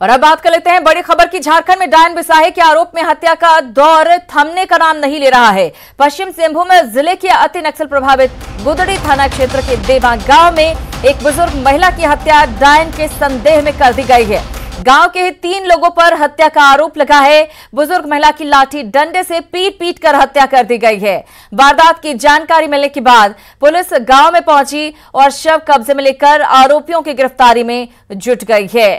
और अब बात कर लेते हैं बड़ी खबर की। झारखंड में डायन बिसाही के आरोप में हत्या का दौर थमने का नाम नहीं ले रहा है। पश्चिम सिंहभूम जिले के अति नक्सल प्रभावित गुदड़ी थाना क्षेत्र के देवा गांव में एक बुजुर्ग महिला की हत्या डायन के संदेह में कर दी गई है। गांव के ही 3 लोगों पर हत्या का आरोप लगा है। बुजुर्ग महिला की लाठी डंडे से पीट कर हत्या कर दी गई है। वारदात की जानकारी मिलने के बाद पुलिस गांव में पहुंची और शव कब्जे में लेकर आरोपियों की गिरफ्तारी में जुट गई है।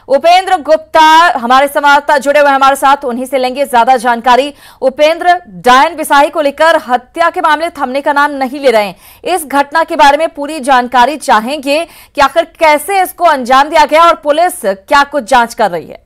उपेंद्र गुप्ता हमारे संवाददाता जुड़े हुए हमारे साथ, उन्हीं से लेंगे ज्यादा जानकारी। उपेंद्र, डायन बिसाही को लेकर हत्या के मामले थमने का नाम नहीं ले रहे हैं। इस घटना के बारे में पूरी जानकारी चाहेंगे कि आखिर कैसे इसको अंजाम दिया गया और पुलिस क्या कुछ जांच कर रही है।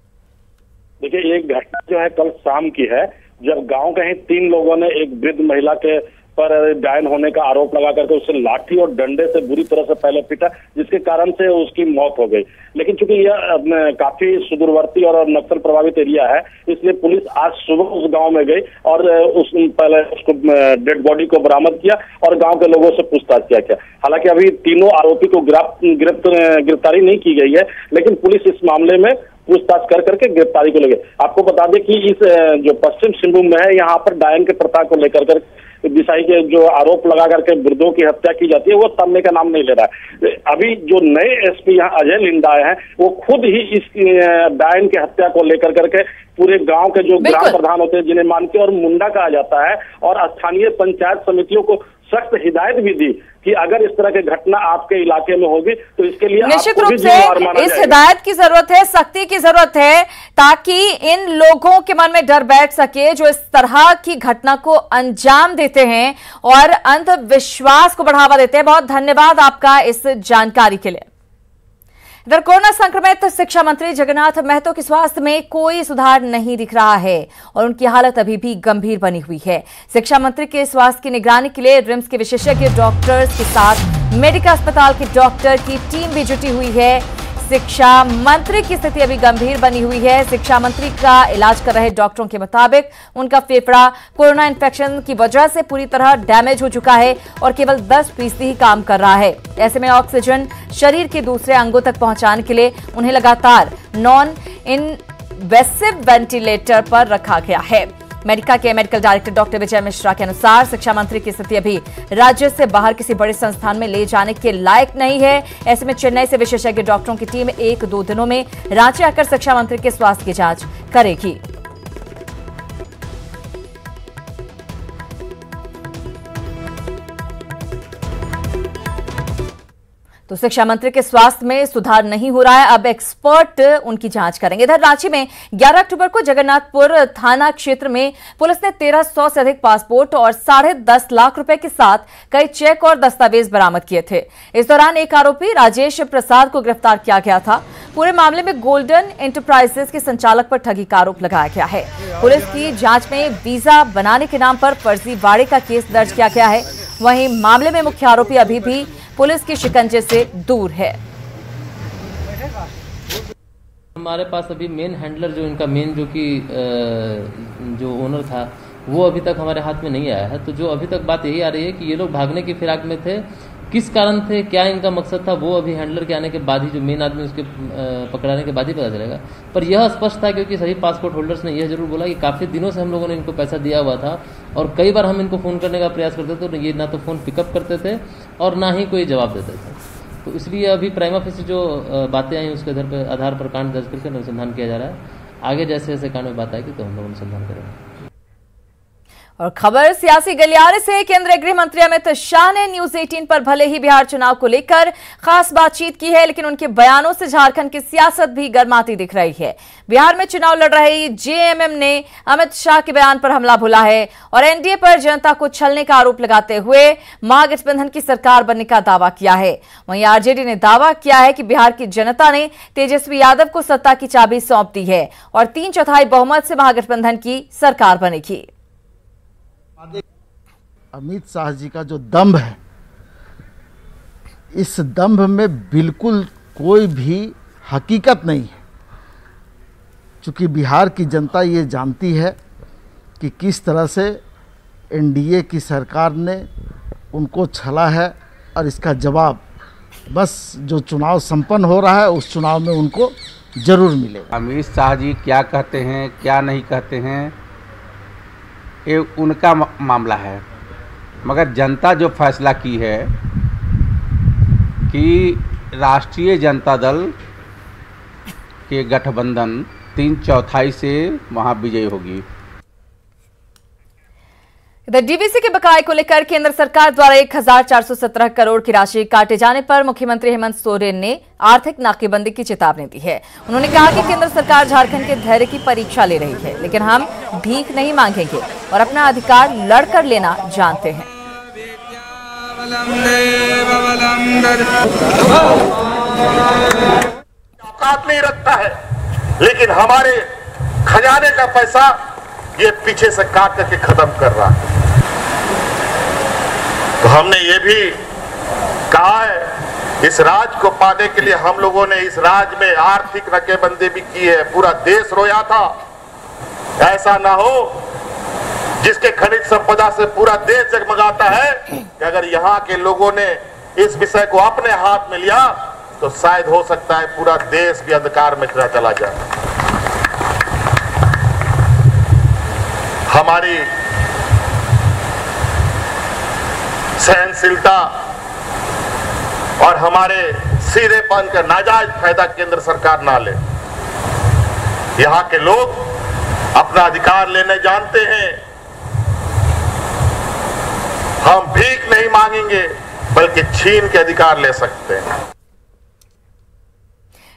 देखिए, एक घटना जो है कल शाम की है, जब गांव के ही 3 लोगों ने एक वृद्ध महिला के पर डायन होने का आरोप लगा करके उसे लाठी और डंडे से बुरी तरह से पहले पीटा, जिसके कारण से उसकी मौत हो गई। लेकिन चूंकि यह काफी सुदूरवर्ती और नक्सल प्रभावित एरिया है, इसलिए पुलिस आज सुबह उस गांव में गई और पहले उसको डेड बॉडी को बरामद किया और गांव के लोगों से पूछताछ किया। हालांकि अभी तीनों आरोपी को गिरफ्तारी नहीं की गई है, लेकिन पुलिस इस मामले में पूछताछ कर करके गिरफ्तारी को लगे। आपको बता दें कि इस जो पश्चिम सिंहभूम में है, यहाँ पर डायन के प्रथा को लेकर बिसाही के जो आरोप लगा करके वृद्धों की हत्या की जाती है, वो थमने का नाम नहीं ले रहा है। अभी जो नए एसपी यहाँ अजय लिंडा आए हैं, वो खुद ही इस डायन की हत्या को लेकर करके पूरे गांव के जो ग्राम प्रधान होते हैं, जिन्हें मानके और मुंडा कहा जाता है, और स्थानीय पंचायत समितियों को सख्त हिदायत भी दी कि अगर इस तरह की घटना आपके इलाके में होगी तो इसके लिए निश्चित रूप से इस हिदायत की जरूरत है, सख्ती की जरूरत है, ताकि इन लोगों के मन में डर बैठ सके जो इस तरह की घटना को अंजाम देते हैं और अंधविश्वास को बढ़ावा देते हैं। बहुत धन्यवाद आपका इस जानकारी के लिए। इधर कोरोना संक्रमित शिक्षा मंत्री जगन्नाथ महतो के स्वास्थ्य में कोई सुधार नहीं दिख रहा है और उनकी हालत अभी भी गंभीर बनी हुई है। शिक्षा मंत्री के स्वास्थ्य की निगरानी के लिए रिम्स के विशेषज्ञ डॉक्टर्स के साथ मेडिका अस्पताल के डॉक्टर की टीम भी जुटी हुई है। शिक्षा मंत्री की स्थिति अभी गंभीर बनी हुई है। शिक्षा मंत्री का इलाज कर रहे डॉक्टरों के मुताबिक उनका फेफड़ा कोरोना इन्फेक्शन की वजह से पूरी तरह डैमेज हो चुका है और केवल 10% ही काम कर रहा है। ऐसे में ऑक्सीजन शरीर के दूसरे अंगों तक पहुंचाने के लिए उन्हें लगातार नॉन इनवेसिव वेंटिलेटर पर रखा गया है। मेडिका के medical director doctor Vijay Mishra के अनुसार शिक्षा मंत्री की स्थिति अभी राज्य से बाहर किसी बड़े संस्थान में ले जाने के लायक नहीं है। ऐसे में चेन्नई से विशेषज्ञ डॉक्टरों की टीम 1-2 दिनों में रांची आकर शिक्षा मंत्री के स्वास्थ्य की जांच करेगी। तो शिक्षा मंत्री के स्वास्थ्य में सुधार नहीं हो रहा है, अब एक्सपर्ट उनकी जांच करेंगे। इधर रांची में 11 अक्टूबर को जगन्नाथपुर थाना क्षेत्र में पुलिस ने 1300 से अधिक पासपोर्ट और 10.5 लाख रुपए के साथ कई चेक और दस्तावेज बरामद किए थे। इस दौरान एक आरोपी राजेश प्रसाद को गिरफ्तार किया गया था। पूरे मामले में गोल्डन एंटरप्राइजेस के संचालक पर ठगी का आरोप लगाया गया है। पुलिस की जांच में वीजा बनाने के नाम पर फर्जीवाड़े का केस दर्ज किया गया है। वहीं मामले में मुख्य आरोपी अभी भी पुलिस के शिकंजे से दूर है। हमारे पास अभी मेन हैंडलर जो इनका मेन जो ओनर था, वो अभी तक हमारे हाथ में नहीं आया है। तो जो अभी तक बात यही आ रही है कि ये लोग भागने की फिराक में थे, किस कारण थे, क्या इनका मकसद था, वो अभी हैंडलर के आने के बाद ही, जो मेन आदमी उसके पकड़ाने के बाद ही पता चलेगा। पर यह स्पष्ट था क्योंकि सभी पासपोर्ट होल्डर्स ने यह जरूर बोला कि काफी दिनों से हम लोगों ने इनको पैसा दिया हुआ था और कई बार हम इनको फोन करने का प्रयास करते थे तो ये ना तो फोन पिकअप करते थे और ना ही कोई जवाब देते थे। तो इसलिए अभी प्राइमा फेसी जो बातें आई उसके आधार पर कांड दर्ज करके अनुसंधान किया जा रहा है। आगे जैसे जैसे कांड में बात आएगी तो हम लोग अनुसंधान करेंगे। और खबर सियासी गलियारे से, केंद्रीय गृह मंत्री अमित शाह ने न्यूज 18 पर भले ही बिहार चुनाव को लेकर खास बातचीत की है, लेकिन उनके बयानों से झारखंड की सियासत भी गर्माती दिख रही है। बिहार में चुनाव लड़ रही जेएमएम ने अमित शाह के बयान पर हमला बोला है और एनडीए पर जनता को छलने का आरोप लगाते हुए महागठबंधन की सरकार बनने का दावा किया है। वहीं आरजेडी ने दावा किया है कि बिहार की जनता ने तेजस्वी यादव को सत्ता की चाबी सौंप दी है और 3/4 बहुमत से महागठबंधन की सरकार बनेगी। अमित शाह जी का जो दंभ है, इस दंभ में बिल्कुल कोई भी हकीकत नहीं है। चूँकि बिहार की जनता ये जानती है कि किस तरह से एनडीए की सरकार ने उनको छला है और इसका जवाब बस जो चुनाव संपन्न हो रहा है उस चुनाव में उनको जरूर मिलेगा। अमित शाह जी क्या कहते हैं क्या नहीं कहते हैं ये उनका मामला है, मगर जनता जो फैसला की है कि राष्ट्रीय जनता दल के गठबंधन 3/4 से वहां विजयी होगी। इधर डीवीसी के बकाये को लेकर केंद्र सरकार द्वारा 1417 करोड़ की राशि काटे जाने पर मुख्यमंत्री हेमंत सोरेन ने आर्थिक नाकेबंदी की चेतावनी दी है। उन्होंने कहा कि केंद्र सरकार झारखंड के धैर्य की परीक्षा ले रही है, लेकिन हम भीख नहीं मांगेंगे और अपना अधिकार लड़कर लेना जानते हैं। औकात नहीं रखता है, लेकिन हमारे खजाने का पैसा ये पीछे से काट करके खत्म कर रहा है। तो हमने ये भी कहा है, इस राज को पाने के लिए हम लोगों ने इस राज में आर्थिक नाकेबंदी भी की है। पूरा देश रोया था। ऐसा ना हो जिसके खनिज संपदा से पूरा देश जगमगाता है कि अगर यहाँ के लोगों ने इस विषय को अपने हाथ में लिया तो शायद हो सकता है पूरा देश भी अंधकार में चला जाए। हमारी सहनशीलता और हमारे सीधेपन का नाजायज फायदा केंद्र सरकार ना ले। यहाँ के लोग अपना अधिकार लेने जानते हैं। हम भीख नहीं मांगेंगे बल्कि छीन के अधिकार ले सकते हैं।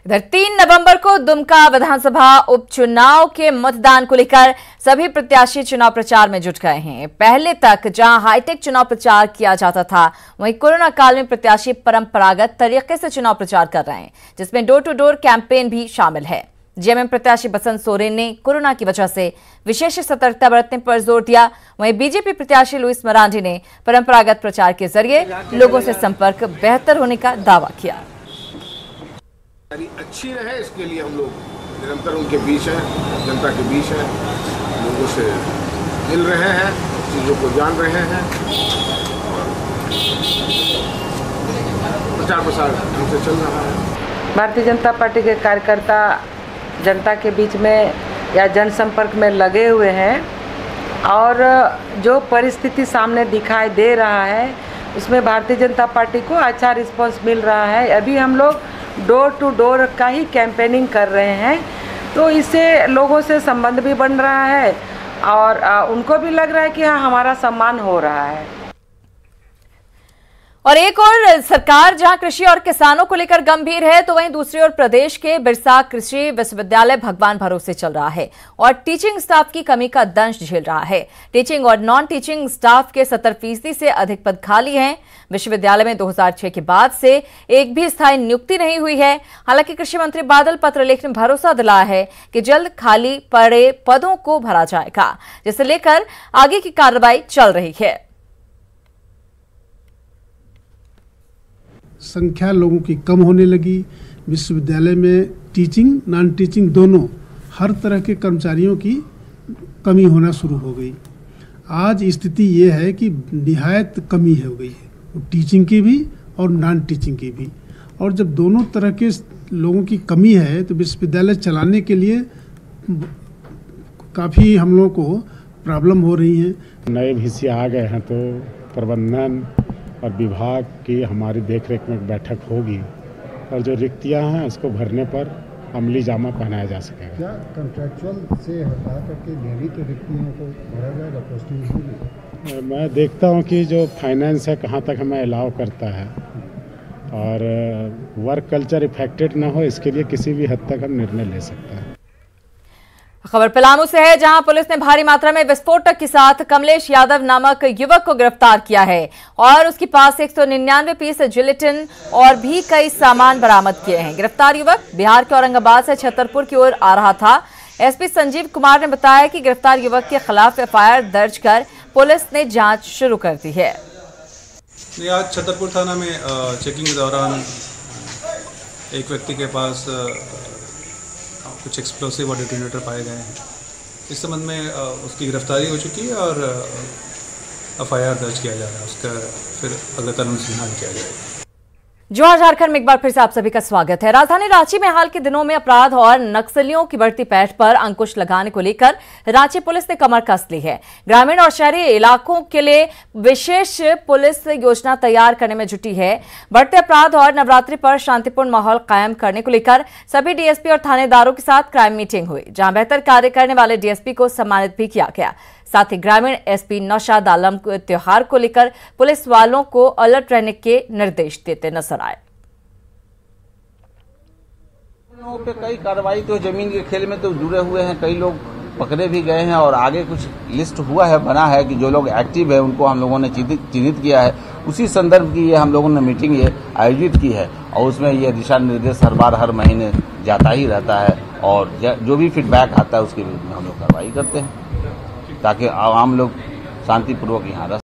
इधर 3 नवंबर को दुमका विधानसभा उपचुनाव के मतदान को लेकर सभी प्रत्याशी चुनाव प्रचार में जुट गए हैं। पहले तक जहां हाईटेक चुनाव प्रचार किया जाता था, वहीं कोरोना काल में प्रत्याशी परंपरागत तरीके से चुनाव प्रचार कर रहे हैं, जिसमें डोर टू डोर कैंपेन भी शामिल है। जेएमएम प्रत्याशी बसंत सोरेन ने कोरोना की वजह से विशेष सतर्कता बरतने पर जोर दिया। वहीं बीजेपी प्रत्याशी लुइस मरांडी ने परंपरागत प्रचार के जरिए लोगों से संपर्क बेहतर होने का दावा किया। अच्छी रहे इसके लिए हम लोग निरंतर उनके बीच है, जनता के बीच है, लोगों से मिल रहे हैं, चीज़ों को जान रहे हैं और प्रचार प्रसार हमसे चल रहा है। भारतीय जनता पार्टी के कार्यकर्ता जनता के बीच में या जनसंपर्क में लगे हुए हैं और जो परिस्थिति सामने दिखाई दे रहा है उसमें भारतीय जनता पार्टी को अच्छा रिस्पांस मिल रहा है। अभी हम लोग डोर टू डोर का ही कैंपेनिंग कर रहे हैं, तो इससे लोगों से संबंध भी बन रहा है और उनको भी लग रहा है कि हाँ हमारा सम्मान हो रहा है। और एक और सरकार जहां कृषि और किसानों को लेकर गंभीर है, तो वहीं दूसरी ओर प्रदेश के बिरसा कृषि विश्वविद्यालय भगवान भरोसे चल रहा है और टीचिंग स्टाफ की कमी का दंश झेल रहा है। टीचिंग और नॉन टीचिंग स्टाफ के 70% से अधिक पद खाली हैं। विश्वविद्यालय में 2006 के बाद से एक भी स्थायी नियुक्ति नहीं हुई है। हालांकि कृषि मंत्री बादल पत्रलेख ने भरोसा दिलाया है कि जल्द खाली पड़े पदों को भरा जाएगा, जिसे लेकर आगे की कार्रवाई चल रही है। संख्या लोगों की कम होने लगी। विश्वविद्यालय में टीचिंग नॉन टीचिंग दोनों हर तरह के कर्मचारियों की कमी होना शुरू हो गई। आज स्थिति ये है कि निहायत कमी हो गई है, टीचिंग की भी और नॉन टीचिंग की भी। और जब दोनों तरह के लोगों की कमी है तो विश्वविद्यालय चलाने के लिए काफ़ी हम लोगों को प्रॉब्लम हो रही है। नए वीसी आ गए हैं तो प्रबंधन और विभाग की हमारी देखरेख में बैठक होगी और जो रिक्तियां हैं उसको भरने पर अमली जामा पहनाया जा सकेगा। क्या कॉन्ट्रैक्चुअल से हटा करके नियमित रिक्तियों को भरा जाएगा, पोस्टिंग होगी? मैं देखता हूं कि जो फाइनेंस है कहां तक हमें अलाउ करता है और वर्क कल्चर इफेक्टेड ना हो, इसके लिए किसी भी हद तक हम निर्णय ले सकते हैं। खबर पलामू से है, जहां पुलिस ने भारी मात्रा में विस्फोटक के साथ कमलेश यादव नामक युवक को गिरफ्तार किया है और उसके पास 199 पीस जिलेटिन और भी कई सामान बरामद किए हैं। गिरफ्तार युवक बिहार के औरंगाबाद से छतरपुर की ओर आ रहा था। एसपी संजीव कुमार ने बताया कि गिरफ्तार युवक के खिलाफ एफआईआर दर्ज कर पुलिस ने जांच शुरू कर दी है। आज छतरपुर थाना में चेकिंग के दौरान एक व्यक्ति के पास कुछ एक्सप्लोसिव और डिटोनेटर पाए गए हैं। इस संबंध में उसकी गिरफ्तारी हो चुकी है और एफआईआर दर्ज किया जा रहा है। उसका फिर अगला कानूनी अनुसंधान किया जाएगा। जोहार झारखंड में एक बार फिर से आप सभी का स्वागत है। राजधानी रांची में हाल के दिनों में अपराध और नक्सलियों की बढ़ती पैठ पर अंकुश लगाने को लेकर रांची पुलिस ने कमर कस ली है। ग्रामीण और शहरी इलाकों के लिए विशेष पुलिस योजना तैयार करने में जुटी है। बढ़ते अपराध और नवरात्रि पर शांतिपूर्ण माहौल कायम करने को लेकर सभी डीएसपी और थानेदारों के साथ क्राइम मीटिंग हुई, जहां बेहतर कार्य करने वाले डीएसपी को सम्मानित भी किया गया। साथ ही ग्रामीण एसपी नौशाद आलम को त्योहार को लेकर पुलिस वालों को अलर्ट रहने के निर्देश देते नजर आए। पे कई कार्रवाई तो जमीन के खेल में तो जुड़े हुए हैं, कई लोग पकड़े भी गए हैं और आगे कुछ लिस्ट हुआ है, बना है कि जो लोग एक्टिव है उनको हम लोगों ने चिन्हित किया है। उसी संदर्भ की ये हम लोगों ने मीटिंग ये आयोजित की है और उसमें ये दिशा निर्देश हर बार हर महीने जाता ही रहता है और जो भी फीडबैक आता है उसके विरुद्ध हम लोग कार्रवाई करते हैं ताकि आम लोग शांतिपूर्वक यहाँ रह